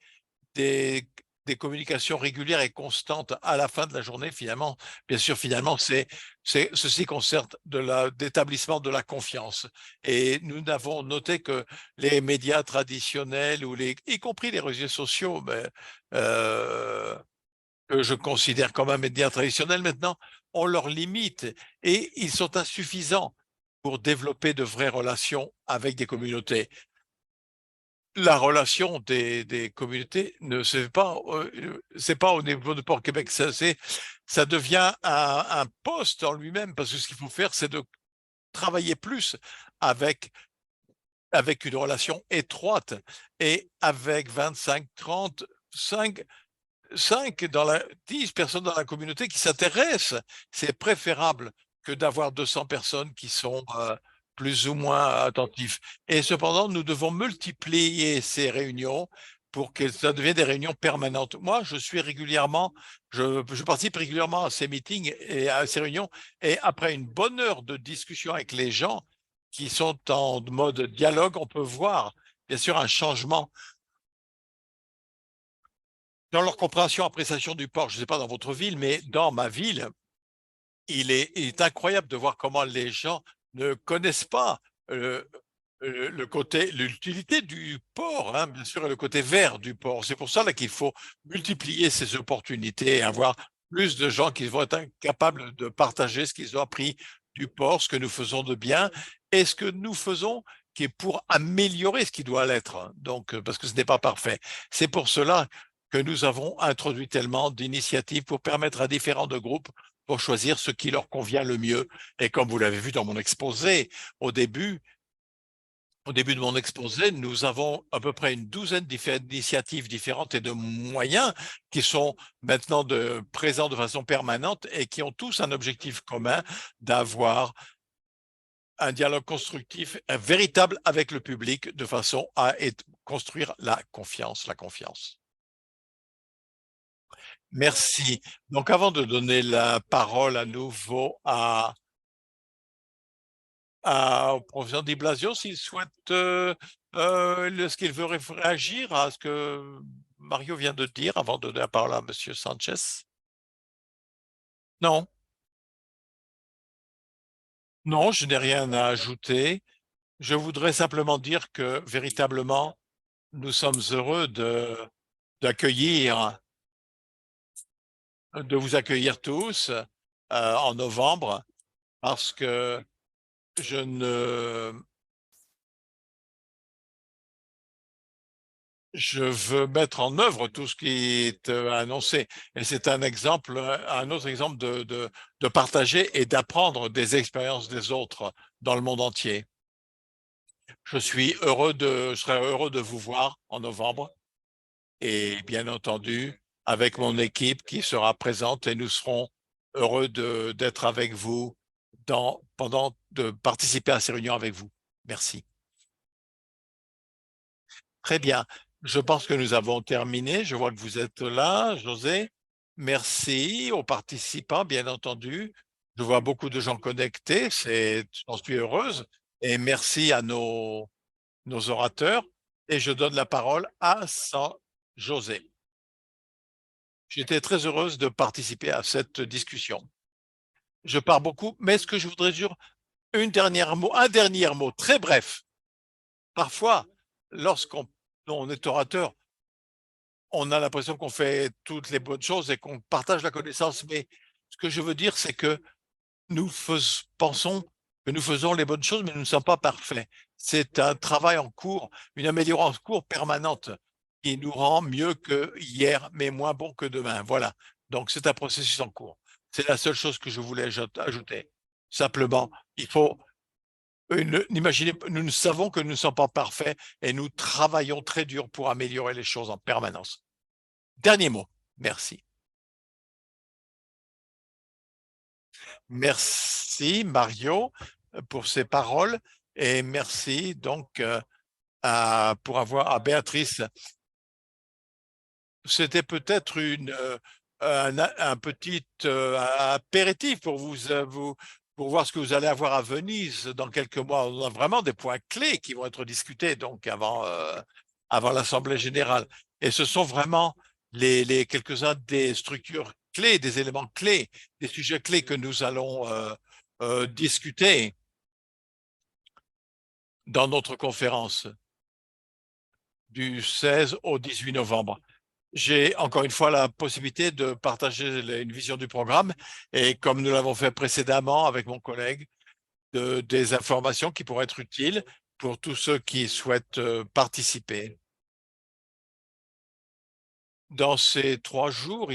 Speaker 2: des, des communications régulières et constantes à la fin de la journée, finalement. Bien sûr, finalement, ceci concerne d'établissement de la confiance. Et nous avons noté que les médias traditionnels, y compris les réseaux sociaux, que je considère comme un média traditionnel maintenant, ont leurs limites et ils sont insuffisants pour développer de vraies relations avec des communautés. La relation des communautés ne se fait pas, c'est pas au niveau de Port-Québec, ça devient un poste en lui-même parce que ce qu'il faut faire, c'est de travailler plus avec avec une relation étroite et avec 25, 30, 5 10 personnes dans la communauté qui s'intéressent. C'est préférable que d'avoir 200 personnes qui sont plus ou moins attentifs. Et cependant, nous devons multiplier ces réunions pour que ça devienne des réunions permanentes. Moi, je participe régulièrement à ces meetings et à ces réunions. Et après une bonne heure de discussion avec les gens qui sont en mode dialogue, on peut voir, bien sûr, un changement dans leur compréhension, appréciation du port. Je ne sais pas dans votre ville, mais dans ma ville, il est incroyable de voir comment les gens ne connaissent pas le côté, l'utilité du port, hein, bien sûr, et le côté vert du port. C'est pour ça là qu'il faut multiplier ces opportunités et avoir plus de gens qui vont être capables de partager ce qu'ils ont appris du port, ce que nous faisons de bien et ce que nous faisons qui est pour améliorer ce qui doit l'être. Hein. Donc, parce que ce n'est pas parfait. C'est pour cela que nous avons introduit tellement d'initiatives pour permettre à différents de groupes pour choisir ce qui leur convient le mieux. Et comme vous l'avez vu dans mon exposé, au début, au début de mon exposé, nous avons à peu près une douzaine d'initiatives différentes et de moyens qui sont maintenant présents de façon permanente et qui ont tous un objectif commun d'avoir un dialogue constructif, véritable avec le public de façon à construire la confiance, la confiance. Merci. Donc, avant de donner la parole à nouveau au professeur Di Blasio, s'il souhaite, est-ce qu'il veut réagir à ce que Mario vient de dire avant de donner la parole à Monsieur Sanchez? Non, non, je n'ai rien à ajouter. Je voudrais simplement dire que véritablement, nous sommes heureux d'accueillir, de vous accueillir tous en novembre parce que je ne je veux mettre en œuvre tout ce qui est annoncé. Et c'est un exemple, un autre exemple de partager et d'apprendre des expériences des autres dans le monde entier. Je serai heureux de vous voir en novembre et bien entendu avec mon équipe qui sera présente et nous serons heureux d'être avec vous de participer à ces réunions avec vous. Merci. Très bien. Je pense que nous avons terminé. Je vois que vous êtes là, José. Merci aux participants, bien entendu. Je vois beaucoup de gens connectés, j'en suis heureuse. Et merci à nos orateurs. Et je donne la parole à José. J'étais très heureuse de participer à cette discussion. Je pars beaucoup, mais ce que je voudrais dire, un dernier mot très bref. Parfois, lorsqu'on est orateur, on a l'impression qu'on fait toutes les bonnes choses et qu'on partage la connaissance. Mais ce que je veux dire, c'est que pensons que nous faisons les bonnes choses, mais nous ne sommes pas parfaits. C'est un travail en cours, une amélioration en cours permanente qui nous rend mieux que hier, mais moins bon que demain. Voilà. Donc, c'est un processus en cours. C'est la seule chose que je voulais ajouter. Simplement, il faut imaginez, nous savons que nous ne sommes pas parfaits et nous travaillons très dur pour améliorer les choses en permanence. Dernier mot. Merci. Merci Mario pour ces paroles et merci donc pour avoir à Béatrice. C'était peut-être un petit apéritif pour pour voir ce que vous allez avoir à Venise dans quelques mois. On a vraiment des points clés qui vont être discutés donc avant l'Assemblée générale. Et ce sont vraiment les quelques-uns des structures clés, des éléments clés, des sujets clés que nous allons discuter dans notre conférence du 16 au 18 novembre. J'ai encore une fois la possibilité de partager une vision du programme et comme nous l'avons fait précédemment avec mon collègue, des informations qui pourraient être utiles pour tous ceux qui souhaitent participer. Dans ces 3 jours,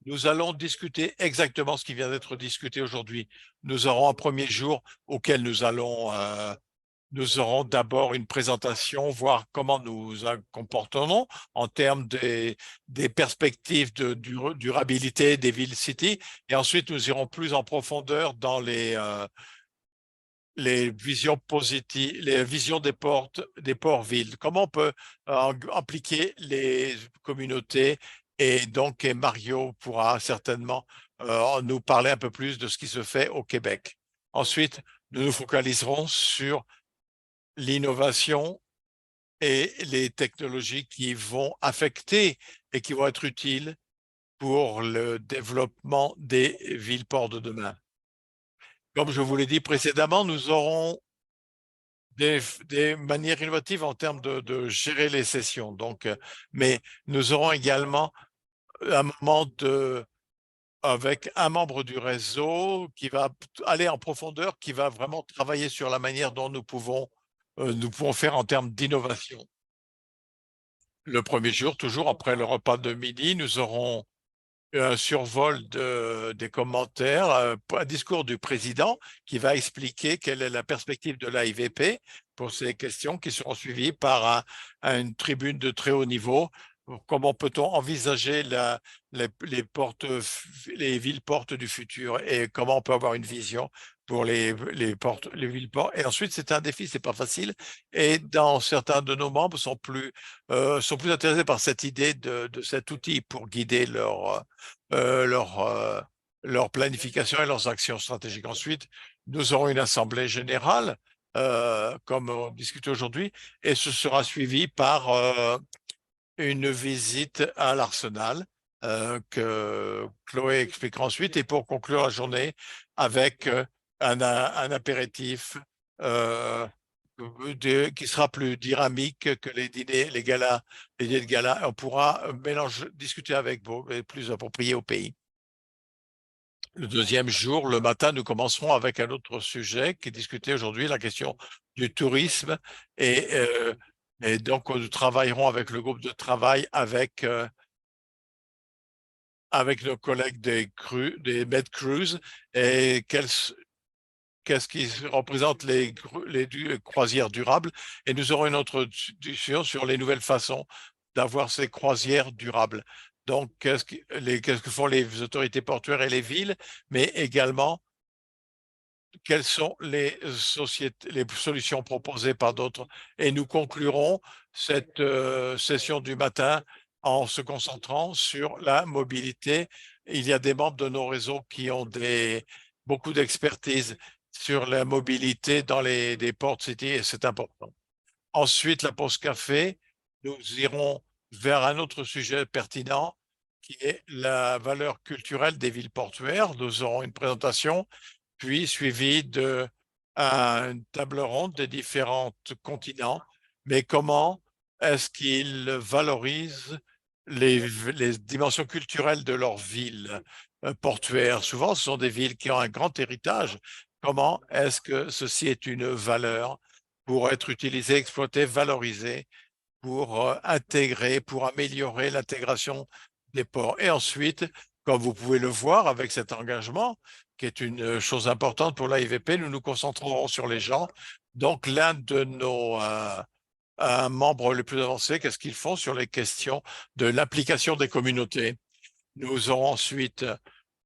Speaker 2: nous allons discuter exactement ce qui vient d'être discuté aujourd'hui. Nous aurons un premier jour auquel nous aurons d'abord une présentation, voir comment nous comportons en termes des perspectives de durabilité des villes cities. Et ensuite, nous irons plus en profondeur dans les visions positives, les visions des ports-villes. Comment on peut impliquer les communautés et donc Mario pourra certainement nous parler un peu plus de ce qui se fait au Québec. Ensuite, nous nous focaliserons sur l'innovation et les technologies qui vont affecter et qui vont être utiles pour le développement des villes-ports de demain. Comme je vous l'ai dit précédemment, nous aurons des manières innovatives en termes de gérer les sessions. Donc, mais nous aurons également un moment avec un membre du réseau qui va aller en profondeur, qui va vraiment travailler sur la manière dont nous pouvons faire en termes d'innovation. Le premier jour, toujours après le repas de midi, nous aurons un survol des commentaires, un discours du président qui va expliquer quelle est la perspective de l'AIVP pour ces questions qui seront suivies par une tribune de très haut niveau. Comment peut-on envisager les villes-portes du futur et comment on peut avoir une vision pour les villes-portes. Et ensuite, c'est un défi, c'est pas facile. Et certains de nos membres sont plus intéressés par cette idée de cet outil pour guider euh, leur, euh, leur planification et leurs actions stratégiques. Ensuite, nous aurons une assemblée générale, comme on discute aujourd'hui, et ce sera suivi par une visite à l'Arsenal que Chloé expliquera ensuite, et pour conclure la journée avec un apéritif euh, qui sera plus dynamique que les dîners, les dîners de gala. On pourra discuter avec vous, plus approprié au pays. Le deuxième jour, le matin, nous commencerons avec un autre sujet qui est discuté aujourd'hui, la question du tourisme. Et, euh, et donc, nous travaillerons avec le groupe de travail avec nos collègues des Med Cruise et qu'est-ce qui représente les croisières durables. Et nous aurons une autre discussion sur les nouvelles façons d'avoir ces croisières durables. Donc, qu'est-ce que font les autorités portuaires et les villes, mais également quelles sont les solutions proposées par d'autres. Et nous conclurons cette session du matin en se concentrant sur la mobilité. Il y a des membres de nos réseaux qui ont beaucoup d'expertise sur la mobilité dans des port cities et c'est important. Ensuite, la pause café, nous irons vers un autre sujet pertinent qui est la valeur culturelle des villes portuaires. Nous aurons une présentation puis suivi d'une table ronde des différents continents. Mais comment est-ce qu'ils valorisent les dimensions culturelles de leurs villes portuaires? Souvent, ce sont des villes qui ont un grand héritage. Comment est-ce que ceci est une valeur pour être utilisé, exploité, valorisé, pour intégrer, pour améliorer l'intégration des ports? Et ensuite, comme vous pouvez le voir avec cet engagement, qui est une chose importante pour l'AIVP, nous nous concentrerons sur les gens. Donc, l'un de nos membres les plus avancés, qu'est-ce qu'ils font sur les questions de l'application des communautés? Nous aurons ensuite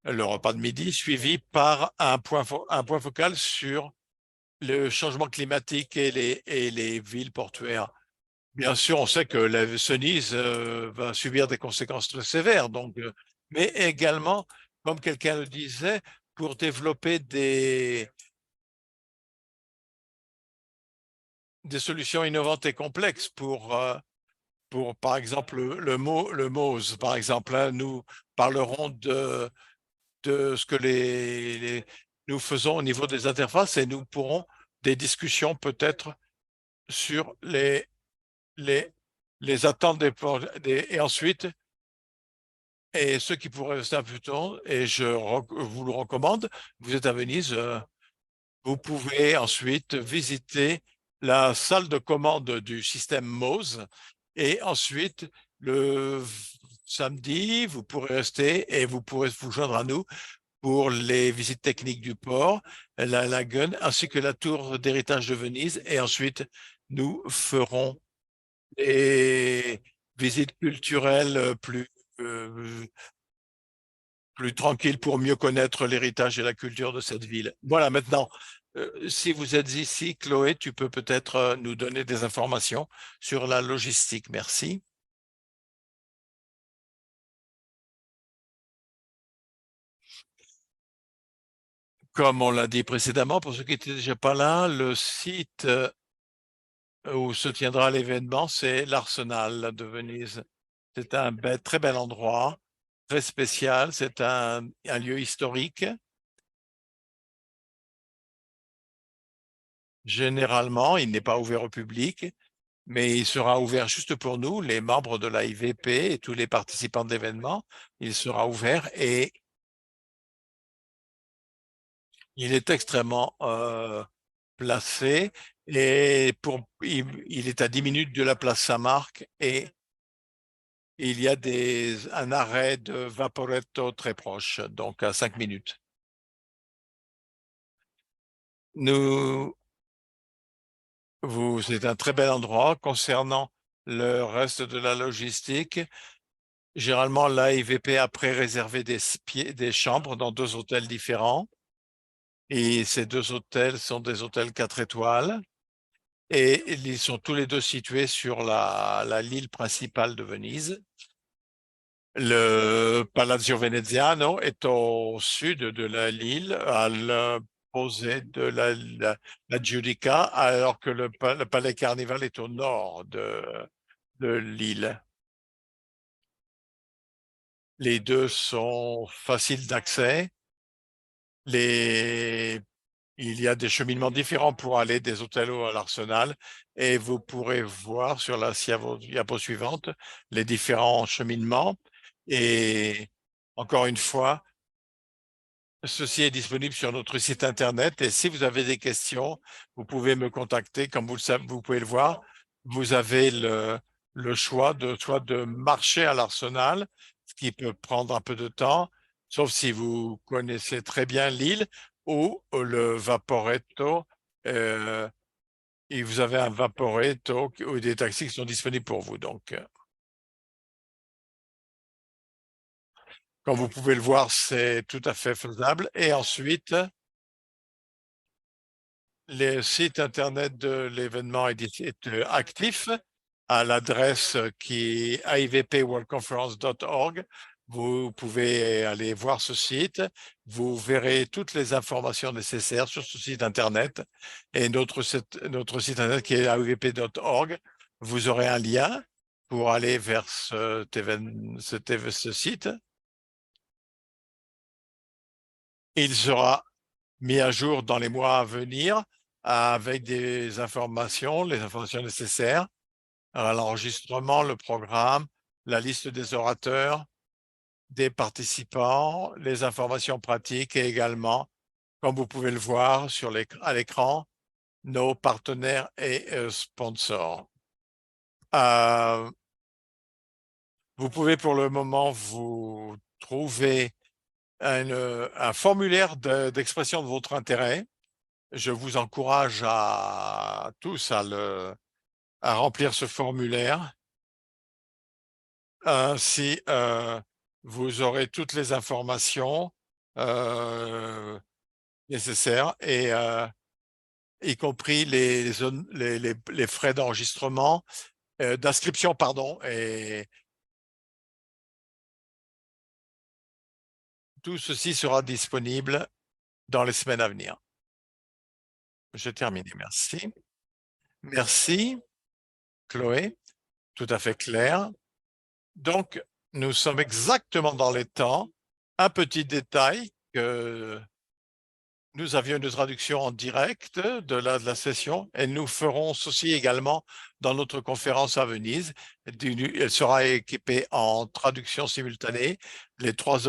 Speaker 2: le repas de midi suivi par un point focal sur le changement climatique et les villes portuaires. Bien sûr, on sait que la Venise va subir des conséquences très sévères, mais également, comme quelqu'un le disait, pour développer des solutions innovantes et complexes pour par exemple, le MOSE, par exemple, hein, nous parlerons de ce que nous faisons au niveau des interfaces et nous pourrons des discussions peut-être sur les, les attentes et ensuite, et ceux qui pourraient rester un peu de temps, et vous le recommande, vous êtes à Venise, vous pouvez ensuite visiter la salle de commande du système MOSE et ensuite le samedi, vous pourrez rester et vous pourrez vous joindre à nous pour les visites techniques du port, la lagune ainsi que la tour d'héritage de Venise et ensuite nous ferons des visites culturelles euh, plus tranquilles pour mieux connaître l'héritage et la culture de cette ville. Voilà, maintenant, si vous êtes ici, Chloé, tu peux peut-être nous donner des informations sur la logistique. Merci. Comme on l'a dit précédemment, pour ceux qui n'étaient déjà pas là, le site où se tiendra l'événement, c'est l'Arsenal de Venise. C'est un très bel endroit, très spécial. C'est un lieu historique Généralement, il n'est pas ouvert au public, mais il sera ouvert juste pour nous, les membres de la IVP et tous les participants de l'événement. Il sera ouvert et il est extrêmement placé et il est à 10 minutes de la place Saint-Marc et il y a un arrêt de Vaporetto très proche, donc à 5 minutes. C'est un très bel endroit. Concernant le reste de la logistique, généralement, l'AIVP a pré-réservé des chambres dans 2 hôtels différents. Et ces 2 hôtels sont des hôtels 4 étoiles. Et ils sont tous les 2 situés sur l'île principale de Venise. Le Palazzo Veneziano est au sud de l'île, à l'opposé de la Giudica, alors que le Palais Carnival est au nord de l'île. Les 2 sont faciles d'accès. Il y a des cheminements différents pour aller des hôtels à l'Arsenal et vous pourrez voir sur la diapo suivante les différents cheminements. Et encore une fois, ceci est disponible sur notre site internet et si vous avez des questions, vous pouvez me contacter. Comme vous le savez, vous pouvez le voir, vous avez le choix soit de marcher à l'Arsenal, ce qui peut prendre un peu de temps, sauf si vous connaissez très bien l'île, ou le Vaporetto. euh, et vous avez un Vaporetto ou des taxis qui sont disponibles pour vous. Donc, comme vous pouvez le voir, c'est tout à fait faisable. Et ensuite, le site internet de l'événement est actif à l'adresse qui est ivpworldconference.org. Vous pouvez aller voir ce site. Vous verrez toutes les informations nécessaires sur ce site internet et notre site internet qui est ivp.org. Vous aurez un lien pour aller vers ce site. Il sera mis à jour dans les mois à venir avec les informations nécessaires à l'enregistrement, le programme, la liste des orateurs, des participants, les informations pratiques et également, comme vous pouvez le voir à l'écran, nos partenaires et sponsors. Vous pouvez pour le moment vous trouver un formulaire d'expression de votre intérêt. Je vous encourage à tous à remplir ce formulaire. Ainsi, vous aurez toutes les informations nécessaires et y compris les frais d'enregistrement, d'inscription, pardon, et tout ceci sera disponible dans les semaines à venir. J'ai terminé, merci. Merci, Chloé, tout à fait clair. Donc, nous sommes exactement dans les temps. Un petit détail que nous avions une traduction en direct de la session et nous ferons ceci également dans notre conférence à Venise. Elle sera équipée en traduction simultanée, les 3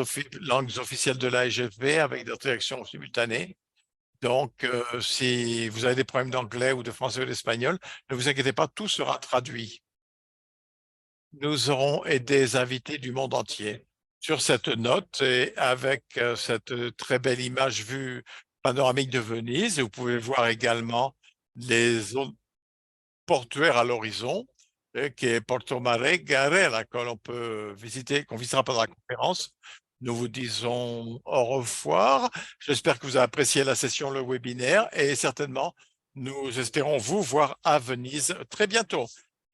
Speaker 2: langues officielles de la SGV avec des traductions simultanées. Donc, si vous avez des problèmes d'anglais ou de français ou d'espagnol, ne vous inquiétez pas, tout sera traduit. Nous aurons des invités du monde entier. Sur cette note et avec cette très belle image vue panoramique de Venise, vous pouvez voir également les zones portuaires à l'horizon, qui est Porto Mare Garela, que l'on peut visiter, qu'on visitera pendant la conférence. Nous vous disons au revoir. J'espère que vous avez apprécié la session, le webinaire, et certainement, nous espérons vous voir à Venise très bientôt.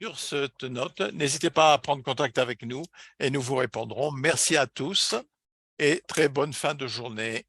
Speaker 2: Sur cette note, n'hésitez pas à prendre contact avec nous et nous vous répondrons. Merci à tous et très bonne fin de journée.